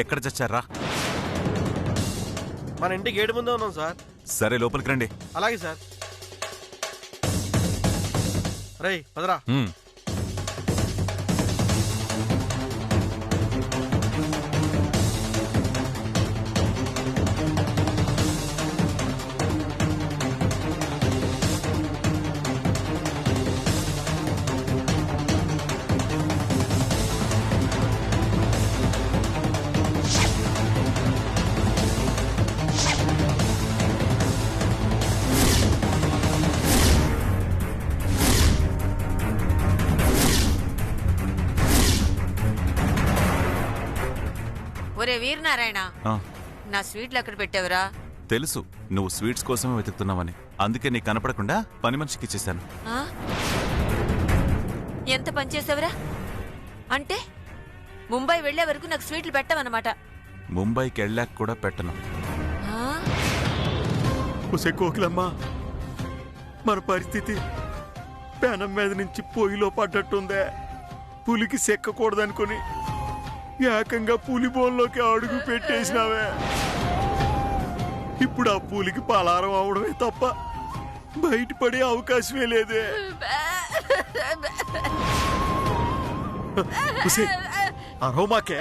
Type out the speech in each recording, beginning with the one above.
ఎక్కడ చచ్చారా? మన ఇంటి గేటు ముందే ఉన్నాం సార్. సరే లోపలికి రండి. అలాగే సార్. రేయ్ పదరా. ఒరే వీరనారాయణ, నా స్వీట్లు ఎక్కడ పెట్టావురా? తెలుసు నువ్వు స్వీట్స్ కోసమే వెతుకుతున్నావని, అందుకే నీకు కనపడకుండా పని మనిషికి ఇచ్చేసాను. ఎంత పని చేసావురా? అంటే ముంబై వెళ్లే వరకు నాకు స్వీట్లు పెట్టవన్నమాట. ముంబైకి వెళ్ళాక కూడా పెట్టను. కోకిలమ్మా, మన పరిస్థితి పెనం మీద నుంచి పొయ్యిలో పడ్డట్టుందే. పులికి సెక్కకూడదనుకుని ఏకంగా పులి బోన్లోకి అడుగు పెట్టేసినావే. ఇప్పుడు ఆ పులికి పలారం అవడమే తప్ప బయటపడే అవకాశమే లేదే. అరోమాకే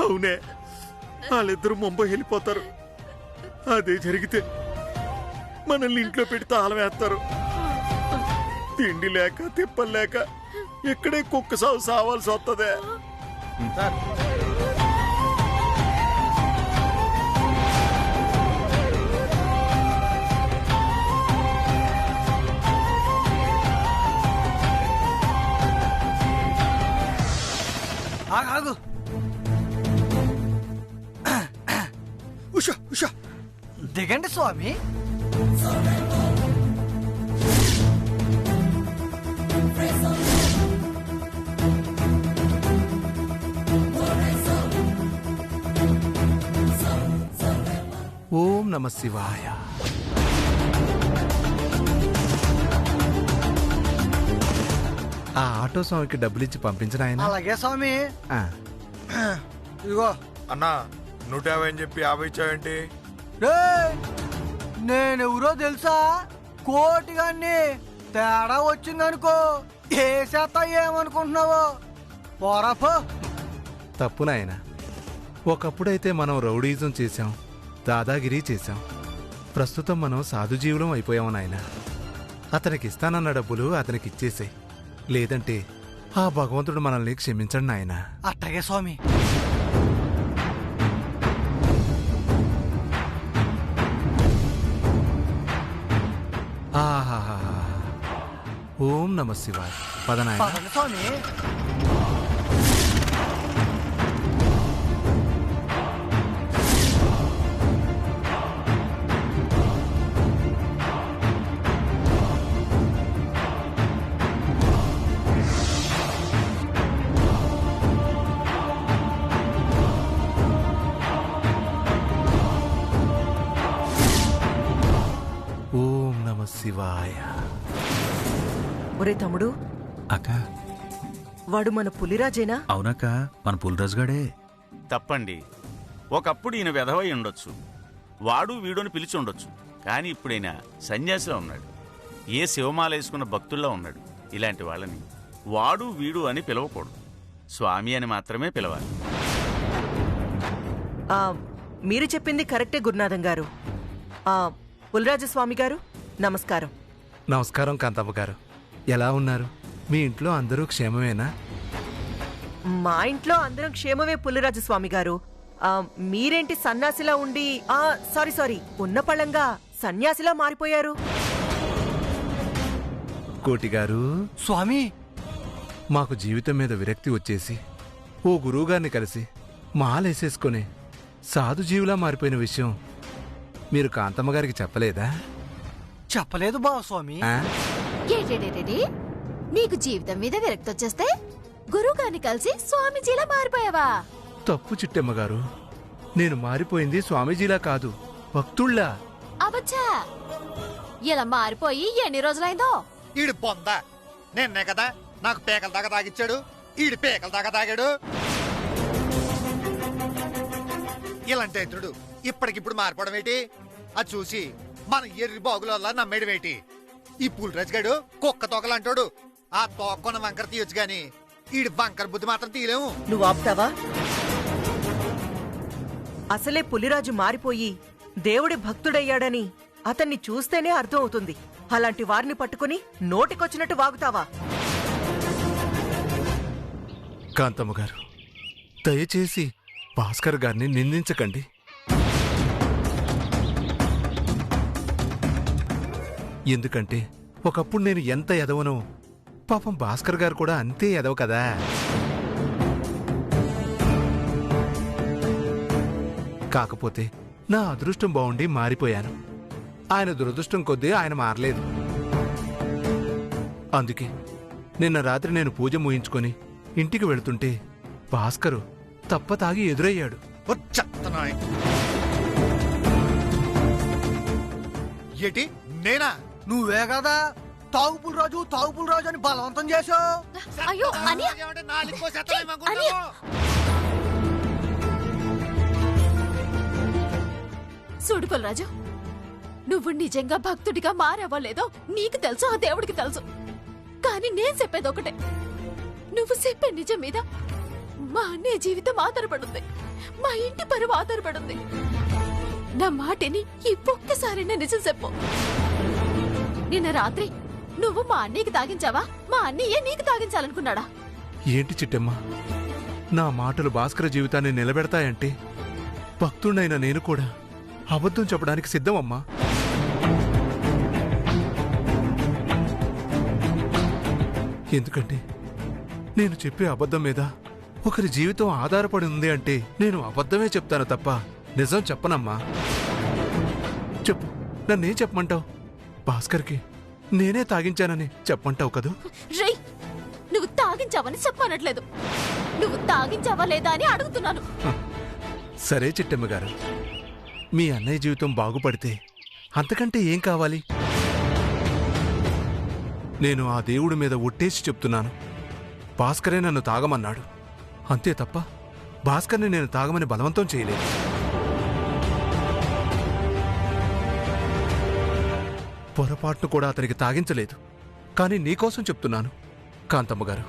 అవునే, వాళ్ళిద్దరూ ముంబై వెళ్ళిపోతారు. అదే జరిగితే మనల్ని ఇంట్లో పెట్టి తాళం వేస్తారు. తిండి లేక తిప్పలు లేక ఎక్కడే కుక్క సాగు సావాల్సి వస్తుందే. ఆగు. ఉషా ఉషా దిగండి స్వామి. ఓం నమ శివాయ. ఆ ఆటో స్వామికి డబ్బులిచ్చి పంపించిన. అలాగే స్వామి. ఇదిగో అన్నా 150 అని చెప్పి 50 ఇచ్చావేంటి? నేనెవరో తెలుసా? కోటిగాన్ని తేడా వచ్చిందనుకో ఏ శాత ఏమనుకుంటున్నావో పోరాపో. తప్పు నాయన. ఒకప్పుడైతే మనం రౌడీజం చేశాం, దాదాగిరి చేశాం. ప్రస్తుతం మనం సాధుజీవులం అయిపోయాం నాయన. అతనికి ఇస్తానన్న డబ్బులు అతనికి ఇచ్చేసాయి, లేదంటే ఆ భగవంతుడు మనల్ని క్షమించండి నాయన. అట్టగే స్వామి. ఆహా. ఓం నమ శివాయ. పదనాయన స్వామి. ఓం నమ శివాయ. ఒరే తమ్ముడు. అక్క, వాడు మన పులిరాజేనా? అవునక్క, మన పులిరాజుగాడే. తప్పండి. ఒకప్పుడు ఈయన వెధవై ఉండొచ్చు, వాడు వీడుని పిలిచి ఉండొచ్చు. కానీ ఇప్పుడైనా సన్యాసిలో ఉన్నాడు, ఏ శివమాల వేసుకున్న భక్తుల్లో ఉన్నాడు. ఇలాంటి వాళ్ళని వాడు వీడు అని పిలవకూడదు, స్వామి అని మాత్రమే పిలవాలి. మీరు చెప్పింది కరెక్టే గురునాథం గారు. పులిరాజస్వామి గారు నమస్కారం. నమస్కారం కాంతమ్మ గారు. ఎలా ఉన్నారు? మీ ఇంట్లో అందరూ క్షేమమేనా? మా ఇంట్లో అందరం క్షేమమే పులిరాజస్వామి గారు. మీరేంటి సన్యాసిలా ఉండి సారీ ఉన్న పళంగా సన్యాసిలా మారిపోయారు? కోటి గారు. స్వామి, మాకు జీవితం మీద విరక్తి వచ్చేసి ఓ గురువుగారిని కలిసి మాలేసేసుకుని సాధుజీవులా మారిపోయిన విషయం మీరు కాంతమ్మ గారికి చెప్పలేదా? చెప్పలేదు బావ స్వామి. నీకు జీవితం మీద విరక్తి వచ్చేస్తే గురువుగారిని కలిసి స్వామీజీలా మారిపోయావా? తప్పు చిట్టమ్మ గారు, నేను మారిపోయింది స్వామీజీలా కాదు, భక్తుళ్ళా. ఆ అవ్వచ్చా? ఇలా మారిపోయి ఎన్ని రోజులైందో? ఈడు బొంద నిన్నే కదా నాకు పేకల దాకా తాగిచ్చాడు. ఈడు పేకల దాకా తాగాడు. ఇలాంటి ఇతరుడు ఇప్పటికిప్పుడు మారిపోవడం ఏంటి? అది చూసి మన ఎర్రి బాగుల నమ్మేయడం ఏంటి? ఈ పులిరాజు గాడు కుక్క తోకలంటాడు. ఆ తోకొన్న వంకర తీయొచ్చు గాని ఈడు వంకర బుద్ధి మాత్రం తీయలేము. నువ్వు ఆపుతావా? అసలే పులిరాజు మారిపోయి దేవుడి భక్తుడయ్యాడని అతన్ని చూస్తేనే అర్థం అవుతుంది. అలాంటి వారిని పట్టుకుని నోటికొచ్చినట్టు వాగుతావా? కాంతమ్మ గారు, దయచేసి భాస్కర్ గారిని నిందించకండి. ఎందుకంటే ఒకప్పుడు నేను ఎంత ఎదవనో పాపం భాస్కర్ గారు కూడా అంతే ఎదవ కదా. కాకపోతే నా అదృష్టం బాగుండి మారిపోయాను. ఆయన దురదృష్టం కొద్దీ ఆయన మారలేదు. అందుకే నిన్న రాత్రి నేను పూజ ముగించుకొని ఇంటికి వెళుతుంటే భాస్కరు తప్ప తాగి ఎదురయ్యాడు. ఏంటి నేనా? నువ్వే కదా తాగుపుల్ రాజు అని బలవంతం చేశావు. అయ్యో అనియా, అనియా. చూడు పులిరాజు, నువ్వు నిజంగా భక్తుడిగా మారావో లేదో నీకు తెలుసు, ఆ దేవుడికి తెలుసు. కానీ నేను చెప్పేది ఒకటే, నువ్వు చెప్పే నిజం మీద మా అన్నయ్య జీవితం ఆధారపడుంది, మా ఇంటి పరువు ఆధారపడుంది. నా మాటిని ఈ ఒక్కసారైనా నిజం చెప్పు. నిన్న రాత్రి నువ్వు మా అన్నయ్యకి తాగించావా? మా అన్నయ్య నీకు తాగించాలనుకున్నాడా? ఏంటి చిట్టమ్మ, నా మాటలు భాస్కర జీవితాన్ని నిలబెడతాయంటే భక్తుడైన నేను కూడా అబద్ధం చెప్పడానికి సిద్ధమమ్మా. ఎందుకంటే నేను చెప్పే అబద్ధం మీద ఒకరి జీవితం ఆధారపడి ఉంది అంటే నేను అబద్ధమే చెప్తాను తప్ప నిజం చెప్పనమ్మా. చెప్పు, నన్నేం చెప్పమంటావు? భాస్కర్కి నేనే తాగించానని చెప్పమంటావు కదూ? రై, నువ్వు తాగించావని చెప్పనట్లేదు, నువ్వు తాగించావా లేదా అని అడుగుతున్నాను. సరే చిట్టమ్మ గారు, మీ అన్నయ్య జీవితం బాగుపడితే అంతకంటే ఏం కావాలి? నేను ఆ దేవుడి మీద ఒట్టేసి చెప్తున్నాను, భాస్కరే నన్ను తాగమన్నాడు. అంతే తప్ప భాస్కర్ని నేను తాగమని బలవంతం చేయలేదు. పొరపాటును కూడా అతనికి తాగించలేదు. కానీ నీకోసం చెప్తున్నాను కాంతమ్మ గారు,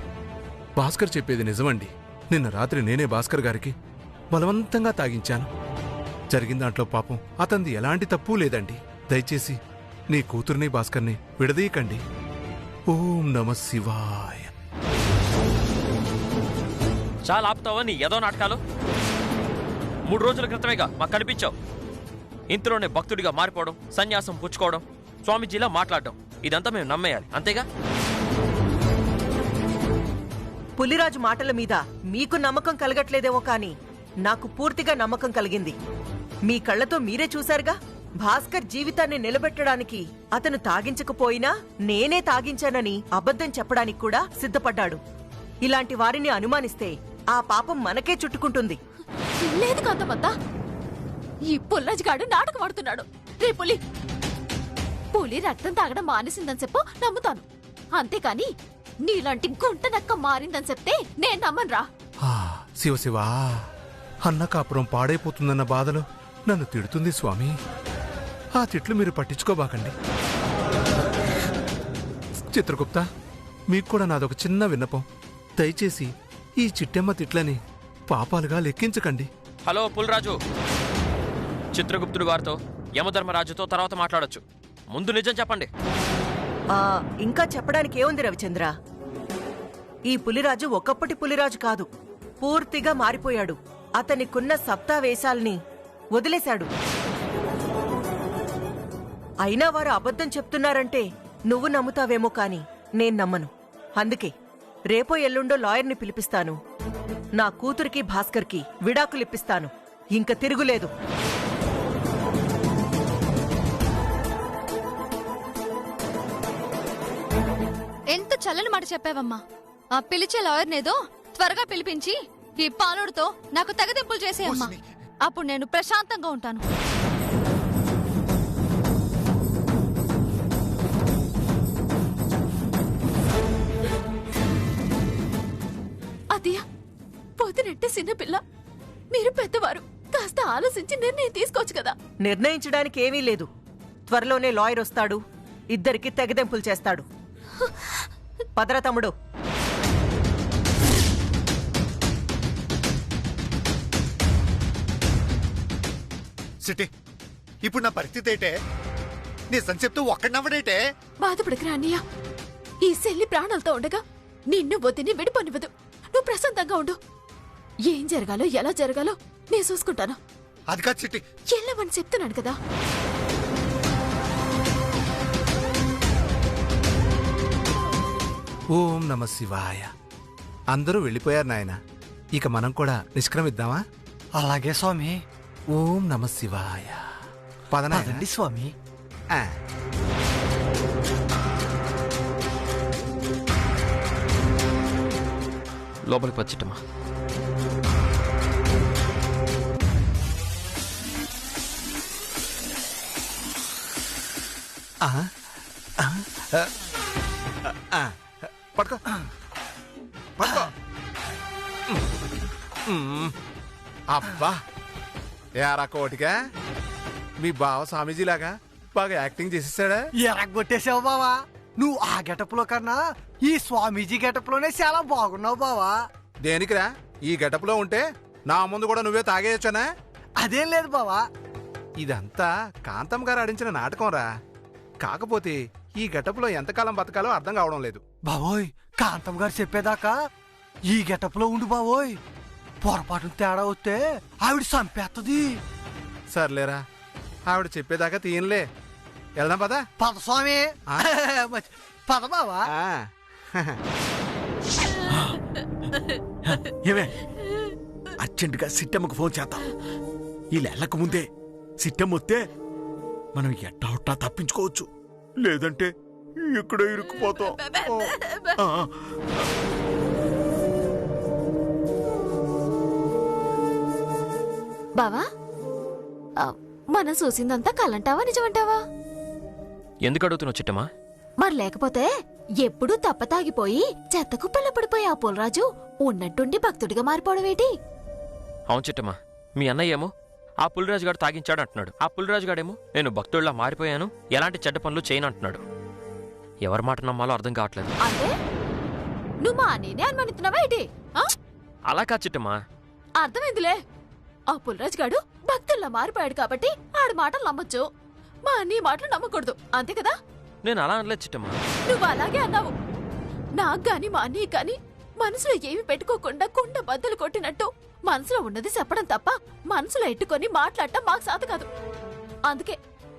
భాస్కర్ చెప్పేది నిజమండి. నిన్న రాత్రి నేనే భాస్కర్ గారికి బలవంతంగా తాగించాను. జరిగిన దాంట్లో పాపం అతనిది ఎలాంటి తప్పు లేదండి. దయచేసి నీ కూతుర్ని భాస్కర్ని విడదీయకండి. ఓం నమ శివాయ. చాలా ఆపుతావా నీ ఏదో నాటకాలు? 3 రోజుల క్రితమేగా మాకు కనిపించావు. ఇంతలోనే భక్తుడిగా మారిపోవడం, సన్యాసం పుచ్చుకోవడం, స్వామీజీలా మాట్లాడడం, ఇదంతా మేము నమ్మేయాలి అంతేగా? పులిరాజు మాటల మీద మీకు నమ్మకం కలగట్లేదేమో కానీ నాకు పూర్తిగా నమ్మకం కలిగింది. మీ కళ్ళతో మీరే చూశారుగా, భాస్కర్ జీవితాన్ని నిలబెట్టడానికి అతను తాగించకపోయినా నేనే తాగించానని అబద్ధం చెప్పడానికి కూడా సిద్ధపడ్డాడు. ఇలాంటి వారిని అనుమానిస్తే ఆ పాపం మనకే చుట్టుకుంటుంది. లేదు కాంతమ్మత్త, ఈ పుల్లాజు గాడు నాటకం ఆడుతున్నాడు. రే పులి, పులి రక్తం తాగడం మానేసిందని చెప్పు నమ్ముతాను, అంతేకాని నీలాంటి గుంట నక్క మారిందని చెప్తే నేను నమ్మనురా. శివశివా, అన్న కాపురం పాడైపోతుందన్న బాధలో నన్ను తిడుతుంది స్వామి. ఆ తిట్లు మీరు పట్టించుకోబాకండి. చిత్రగుప్త, మీకు కూడా నాదొక చిన్న విన్నపం. దయచేసి ఈ చిట్టెమ్మ తిట్లని పాపాలుగా లెక్కించకండి. హలో పుల్రాజు, చిత్రగుప్తుడు వారితో యమధర్మరాజుతో తర్వాత మాట్లాడొచ్చు. ముందు నిజం చెప్పండి. ఇంకా చెప్పడానికి ఏముంది రవిచంద్ర? ఈ పులిరాజు ఒకప్పటి పులిరాజు కాదు, పూర్తిగా మారిపోయాడు. అతనికున్న సప్తావేశాల్ని వదిలేశాడు. అయినా వారు అబద్ధం చెప్తున్నారంటే నువ్వు నమ్ముతావేమో కాని నేను నమ్మను. అందుకే రేపో ఎల్లుండో లాయర్ని పిలిపిస్తాను. నా కూతురికి భాస్కర్కి విడాకులిప్పిస్తాను. ఇంక తిరుగులేదు. ఎంత చల్లని మాట చెప్పావమ్మా. ఆ పిలిచే లాయర్నేదో త్వరగా పిలిపించి ఈ పాలోడుతో నాకు తెగదింపులు చేసేయమ్మా. అప్పుడు నేను ప్రశాంతంగా ఉంటాను. నేనంటే చిన్నపిల్ల, మీరు పెద్దవారు. కాస్త ఆలోచించి నిర్ణయం తీసుకోవచ్చు కదా. నిర్ణయించడానికి ఏమీ లేదు. త్వరలోనే లాయర్ వస్తాడు, ఇద్దరికి తెగదెంపులు చేస్తాడు. పదరా తమ్ముడు. సిటీ ఇప్పుడు నా పరిస్థితి ఏంటే? నీ సంచెప్తూ ఒక్కడనవ్వడేటే? బాధపడకరా అన్నయ్య. ఈ సెల్లి ప్రాణాలతో ఉండగా నిన్ను వదిని విడిపోనివ్వదు. నువ్వు ప్రశాంతంగా ఉండు. ఏం జరగాలో ఎలా జరగాలో నేను చూసుకుంటాను. అది కాదు సిటీ. వెళ్ళమని చెప్తున్నాను కదా. ఓం నమ శివాయ. అందరూ వెళ్ళిపోయారు నాయన. ఇక మనం కూడా నిష్క్రమిద్దామా? అలాగే స్వామి. ఓం నమ శివాయ. పదనాయన. పదండి స్వామి. ఆ. లోపలికి వచ్చిట్టమ్మా. పట్టుకో పట్టుకో. అబ్బా ఏరా కోటిగా, మీ బావ స్వామీజీలాగా బాగా యాక్టింగ్ చేసేసాడా? ఎరగొట్టేసావు బావా. నువ్వు ఆ గెటప్ లో కన్నా ఈ స్వామీజీ గెటప్ లోనే చాలా బాగున్నావు బావా. దేనికిరా? ఈ గెటప్ లో ఉంటే నా ముందు కూడా నువ్వే తాగేయొచ్చానా? అదేం లేదు బావా. ఇదంతా కాంతం గారు ఆడించిన నాటకం రా. కాకపోతే ఈ గెటప్ లో ఎంతకాలం బతకాలో అర్థం కావడం లేదు. బావోయ్, కాంతం గారు చెప్పేదాకా ఈ గెటప్ లో ఉండు బావోయ్. పొరపాటు తేడా వస్తే ఆవిడ చంపేస్తుంది. సర్లేరా, ఆవిడ చెప్పేదాకా తీయనులే. వెళ్దాం పదా. పద స్వామి. పద బావా. ఏమే అర్జెంటుగా సిట్టమ్మకు ఫోన్ చేద్దాం. వీళ్ళు వెళ్ళక ముందే సిట్టమ్మ వస్తే మనం ఎట్టా తప్పించుకోవచ్చు. లేదంటే ఇక్కడ ఇరుక్కుపోతాం. బావా, మనం చూసిందంతా కళ్ళంటావా నిజమంటావా? ఎందుకు అడుగుతున్నావు చిట్టమ్మా? మరి లేకపోతే ఎప్పుడూ తప్పతాగిపోయి చెత్త కుప్పల్లో పడిపోయి ఆ పులరాజు ఉన్నట్టుండి భక్తుడిగా మారిపోవడం ఏంటి? అవును చిట్టమ్మా, మీ అన్నయ్య ఏమో ఆ పులిరాజు గారు తాగించాడు అంటున్నాడు. ఆ పులిరాజు గాడేమో నేను భక్తుడిలా మారిపోయాను, ఎలాంటి చెడ్డ పనులు చేయను అంటున్నాడు. ఎవరి మాట నమ్మాలో అర్థం కావట్లేదు. అంటే నువ్వు మా నేనే అనుమానిస్తున్నావా ఏంటి? అలా కాదు చిట్టమ్మా. అర్థమైందిలే. ఆ పులరాజు గాడు భక్తుల్లా మారిపోయాడు కాబట్టి ఆడి మాటలు నమ్మొచ్చు, మా అన్ని మాటలు నమ్మకూడదు, అంతే కదా? నేను అలా అనలేదు చిట్టమ్మా. నువ్వు అలాగే అన్నావు. నాకు గాని మా అన్నయ్య కాని మనసులో ఏమి పెట్టుకోకుండా కుండ బద్దలు కొట్టినట్టు మనసులో ఉన్నది చెప్పడం తప్ప మనసులో ఎట్టుకొని మాట్లాడటం మాకు సాధ కాదు. అందుకే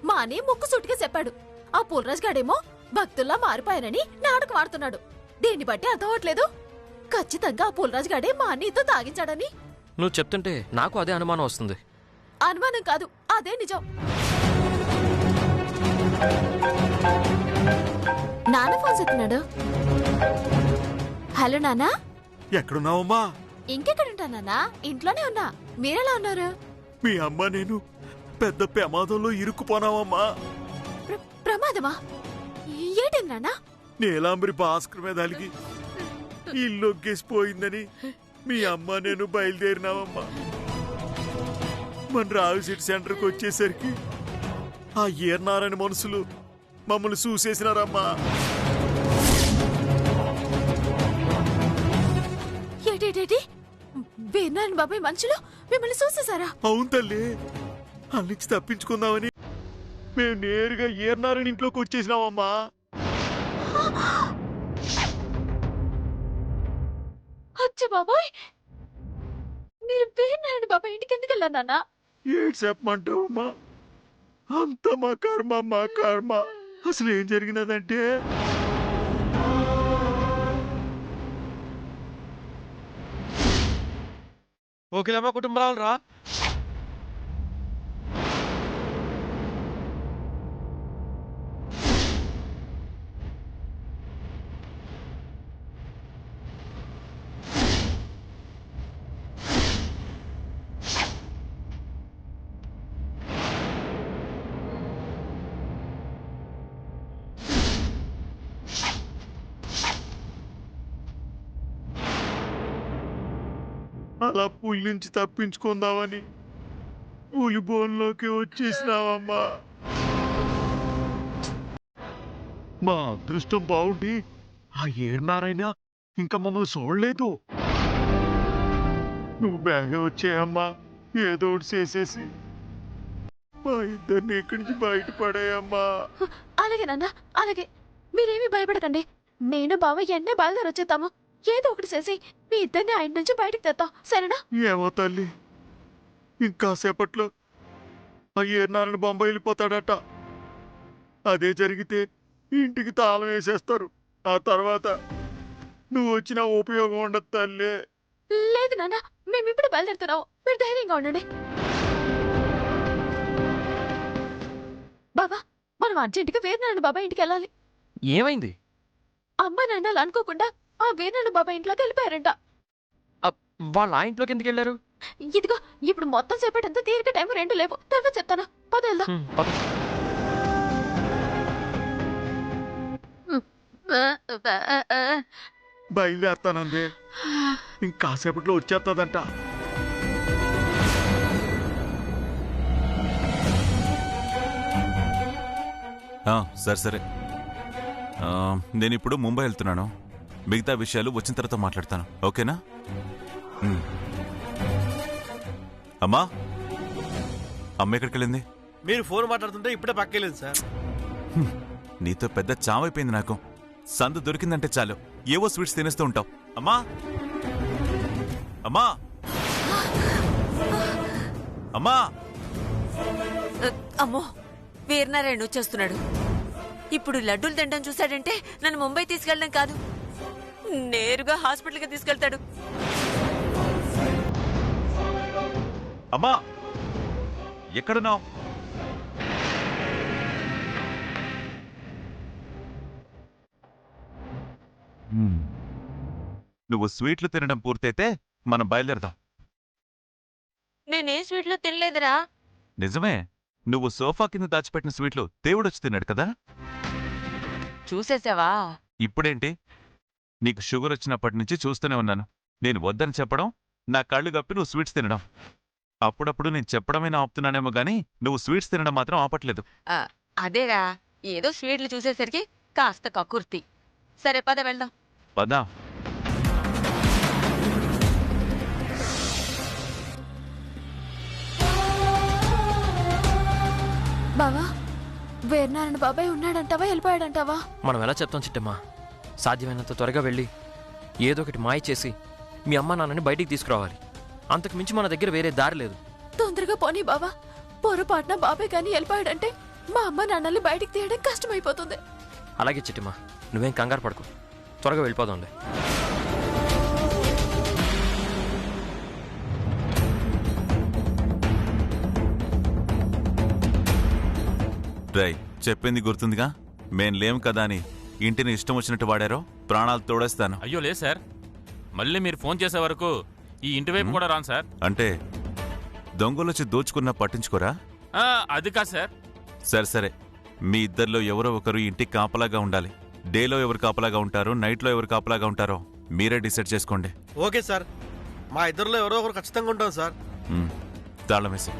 మా అన్నయ్య ముక్కు సూటిగా చెప్పాడు. ఆ పులరాజు గాడేమో భక్తుల్లా మారిపోయానని నాటకం ఆడుతున్నాడు. దీన్ని బట్టి అర్థం అవట్లేదు. ఖచ్చితంగా ఆ పులరాజు గాడే మా అన్నయ్యతో తాగించాడని. నువ్వు చెప్తుంటే నాకు అదే అనుమానం వస్తుంది. అనుమానం కాదు, అదే నిజం. నాన్న ఫోన్ చేస్తున్నాడు. హలో నాన్నా. ఎక్కడున్నావమ్మా? ఇంకెక్కడుంటా నాన్నా, ఇంట్లోనే ఉన్నా. మీరెలా ఉన్నారు? మీ అమ్మ నేను పెద్ద ప్రమాదంలో ఇరుక్కుపోనావమ్మా. ప్రమాదమా? ఏంటి నాన్నా? నీలాంబరి భాస్కర్ మీద అలిగి ఇల్లు ఒగ్గేసిపోయిందని మీ అమ్మ నేను బయలుదేరినావమ్మా. మన రావు సిటీ సెంటర్కి వచ్చేసరికి ఆ ఏర్నారాయణ మనుషులు మమ్మల్ని చూసేసినారమ్మా. ఏంటి వీరనారాయణ బాబాయ్ మనుషులు మిమ్మల్ని చూసేశారా? అవును తల్లి, అన్నించి తప్పించుకుందామని మేము నేరుగా ఏర్నారాయణ ఇంట్లోకి వచ్చేసినామమ్మా. అచ్చ బాబాయ్, మీరు వీరనారాయణ బాబాయ్ ఇంటికి ఎందుకు వెళ్ళారు నాన్న? ఏడు చెప్పమంటావమ్మా, అంత మా కర్మ. అసలు ఏం జరిగినదంటే ఓకేలమ్మ కుటుంబాలు రా. అలా పులి నుంచి తప్పించుకుందామని పులి బోన్లోకి వచ్చేసినావమ్మా. మా అదృష్టం బాగుండి ఆ ఏడున్నారైనా ఇంకా మమ్మల్ని చూడలేదు. నువ్వు బ్యాగే వచ్చాయమ్మా, ఏదో ఒకటి చేసేసి మా ఇద్దరిని ఇక్కడి నుంచి బయటపడాయమ్మా. అలాగే నాన్న, అలాగే. మీరేమీ భయపడకండి. నేను బావ ఎన్నే బయలుదేరి వచ్చేద్దాము. ఏదో ఒకటి చేసి మీ ఇద్దరిని ఆయన నుంచి బయటకు తెద్దాం, సరేనా? ఏమో తల్లి, ఇంకాసేపట్లో ఆ ఏర్నారాయణ బొంబాయి వెళ్ళిపోతాడట. అదే జరిగితే ఇంటికి తాళం వేసేస్తారు. ఆ తర్వాత నువ్వు వచ్చిన ఉపయోగం ఉండదు తల్లి. లేదు నాన్న, మేము ఇప్పుడు బయలుదేరుతున్నాం. మీరు ధైర్యంగా ఉండండి. బాబా, మనం అర్జెంటుగా వీరనారాయణ బాబా ఇంటికి వెళ్ళాలి. ఏమైంది? అమ్మ నాన్నలు అనుకోకుండా ఆ వీరనారాయణ బాబా ఇంట్లోకి వెళ్ళిపోయారంట. వాళ్ళ ఆ ఇంట్లోకి ఎందుకు వెళ్ళారు? ఇదిగో ఇప్పుడు మొత్తం సేపటంతా తీరిక టైం 2 లేవు. తర్వాత చెప్తాను, పద వెళ్దాం. బయలుదేరుతానంది, ఇంకాసేపట్లో వచ్చేస్తుందంట. సరే సరే, నేను ఇప్పుడు ముంబై వెళ్తున్నాను. మిగతా విషయాలు వచ్చిన తర్వాత మాట్లాడతాను, ఓకేనా? అమ్మా, అమ్మ ఎక్కడికి వెళ్ళింది? మీరు ఫోన్ మాట్లాడుతుంటే ఇప్పుడే పక్కెళ్ళింది సార్. నీతో పెద్ద చావైపోయింది నాకు. సందు దొరికిందంటే చాలు ఏవో స్వీట్స్ తినేస్తూ ఉంటావు. అమ్మా, అమ్మా, అమ్మా. అమ్మో, వీరనారాయణ వచ్చేస్తున్నాడు. ఇప్పుడు లడ్డూలు తినడం చూశాడంటే నన్ను ముంబై తీసుకెళ్ళడం కాదు, నేరుగా హాస్పిటల్కి తీసుకెళ్తాడు. అమ్మా, ఎక్కడున్నావు? నువ్వు స్వీట్లు తినడం పూర్తయితే మనం బయలుదేరదాం. నేనే స్వీట్లో తినలేదురా. నిజమే, నువ్వు సోఫా కింద దాచిపెట్టిన స్వీట్లు దేవుడొచ్చి తిన్నాడు కదా. చూసేసావా? ఇప్పుడేంటి, నీకు షుగర్ వచ్చినప్పటి నుంచి చూస్తూనే ఉన్నాను. నేను వద్దని చెప్పడం, నా కళ్ళు కప్పి నువ్వు స్వీట్స్ తినడం. అప్పుడప్పుడు నేను చెప్పడమైనా ఆపుతున్నానేమో గానీ నువ్వు స్వీట్స్ తినడం మాత్రం ఆపట్లేదు. అదేరా, ఏదో స్వీట్లు చూసేసరికి కాస్త కక్కుర్తి. సరే పద వెళ్దాం. పదా. బావా, వీరనారాయణ బాబాయ్ ఉన్నాడంటావా వెళ్ళిపోయాడంటావా? మనం ఎలా చెప్తాం చిట్టమ్మా? సాధ్యమైనంత త్వరగా వెళ్ళి ఏదో ఒకటి మాయ చేసి మీ అమ్మ నాన్నని బయటికి తీసుకురావాలి. అంతకు మించి మన దగ్గర వేరే దారి లేదు. తొందరగా పోనీ బావా. పొరపాటున బాబాయ్ కానీ వెళ్ళిపోయాడంటే మా అమ్మ నాన్నల్ని బయటికి తీయడం కష్టమైపోతుంది. అలాగే చిట్టమ్మా, నువ్వేం కంగారు పడుకో, త్వరగా వెళ్ళిపోదాంలే. రై, చెప్పింది గుర్తుందిగా? మేం లేం కదా అని ఇంటిని ఇష్టం వచ్చినట్టు వాడారో ప్రాణాలు తోడేస్తాను. అయ్యో లేదు సార్, మళ్ళీ మీరు ఫోన్ చేసే వరకు ఈ ఇంటి వైపు కూడా రాను సార్. అంటే దొంగలొచ్చి దోచుకున్నా పట్టించుకోరా? అది కాదు సార్. సరే సరే, మీ ఇద్దరిలో ఎవరో ఒకరు ఇంటికి కాపలాగా ఉండాలి. డేలో ఎవరు కాపలాగా ఉంటారో, నైట్లో ఎవరు కాపలాగా ఉంటారో మీరే డిసైడ్ చేసుకోండి. ఓకే సార్, మా ఇద్దరిలో ఎవరో ఒకరు ఖచ్చితంగా ఉంటాం సార్. తాళం వేసి.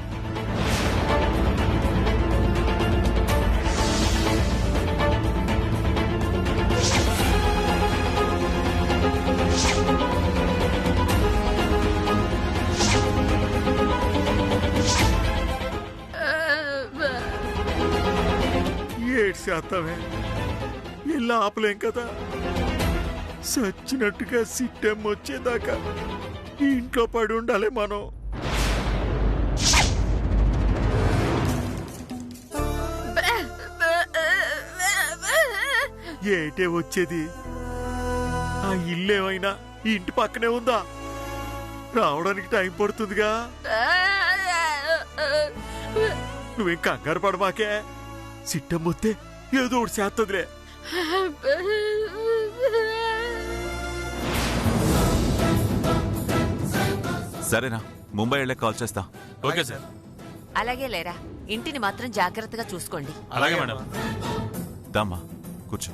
ఏడ్చేస్తామే, ఇల్లు ఆపలేం కదా. సచ్చినట్టుగా సిట్టెమ్ వచ్చేదాకా ఈ ఇంట్లో పడి ఉండాలి మనం. ఏటే వచ్చేది? ఆ ఇల్లేమైనా ఈ ఇంటి పక్కనే ఉందా? రావడానికి టైం పడుతుందిగా. నువ్వేం కంగారు పడమాకే, సిట్టమ్మొత్తే ఏదో ఒకటి చేస్తుందిలే. సరేనా, ముంబై వెళ్ళే కాల్ చేస్తా. Okay sir. అలాగే లేరా, ఇంటిని మాత్రం జాగ్రత్తగా చూసుకోండి. అలాగే మేడం. దామ్మా, కూర్చో.